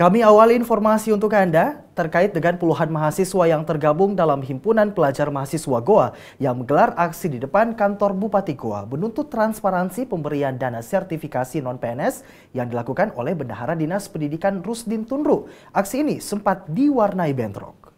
Kami awali informasi untuk Anda terkait dengan puluhan mahasiswa yang tergabung dalam Himpunan Pelajar Mahasiswa Goa yang menggelar aksi di depan kantor Bupati Goa menuntut transparansi pemberian dana sertifikasi non-PNS yang dilakukan oleh Bendahara Dinas Pendidikan Rusdin Tunru. Aksi ini sempat diwarnai bentrok.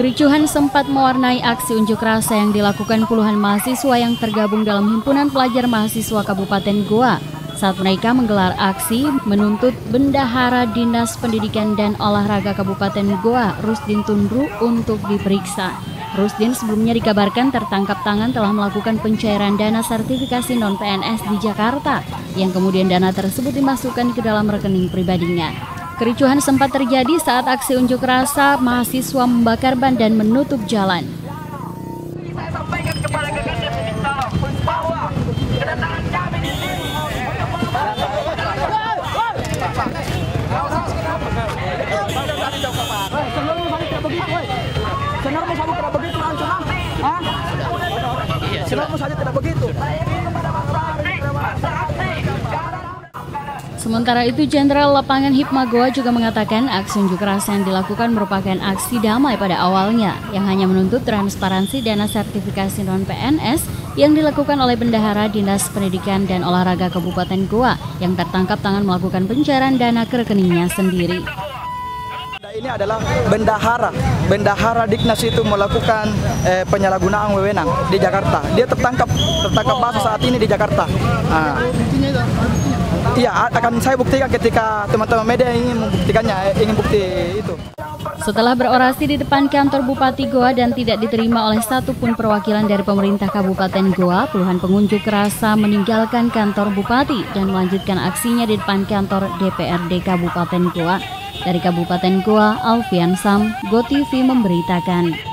Kericuhan sempat mewarnai aksi unjuk rasa yang dilakukan puluhan mahasiswa yang tergabung dalam Himpunan Pelajar Mahasiswa Kabupaten Goa saat mereka menggelar aksi menuntut Bendahara Dinas Pendidikan dan Olahraga Kabupaten Goa, Rusdin Tunru, untuk diperiksa. Rusdin sebelumnya dikabarkan tertangkap tangan telah melakukan pencairan dana sertifikasi non-PNS di Jakarta, yang kemudian dana tersebut dimasukkan ke dalam rekening pribadinya. Kericuhan sempat terjadi saat aksi unjuk rasa mahasiswa membakar ban dan menutup jalan. Saya sampaikan kepada bahwa kedatangan kami di sini Sementara itu, Jenderal Lapangan Hipma Goa juga mengatakan aksi unjuk rasa yang dilakukan merupakan aksi damai pada awalnya yang hanya menuntut transparansi dana sertifikasi non-PNS yang dilakukan oleh Bendahara Dinas Pendidikan dan Olahraga Kabupaten Goa yang tertangkap tangan melakukan pencairan dana ke rekeningnya sendiri. Ini adalah bendahara Diknas itu melakukan penyalahgunaan wewenang di Jakarta. Dia tertangkap basah saat ini di Jakarta. Iya, akan saya buktikan ketika teman-teman media ingin membuktikannya, ingin bukti itu. Setelah berorasi di depan kantor Bupati Goa dan tidak diterima oleh satupun perwakilan dari pemerintah Kabupaten Goa, puluhan pengunjuk rasa meninggalkan kantor Bupati dan melanjutkan aksinya di depan kantor DPRD Kabupaten Goa. Dari Kabupaten Goa, Alfian Sam, GoTV memberitakan.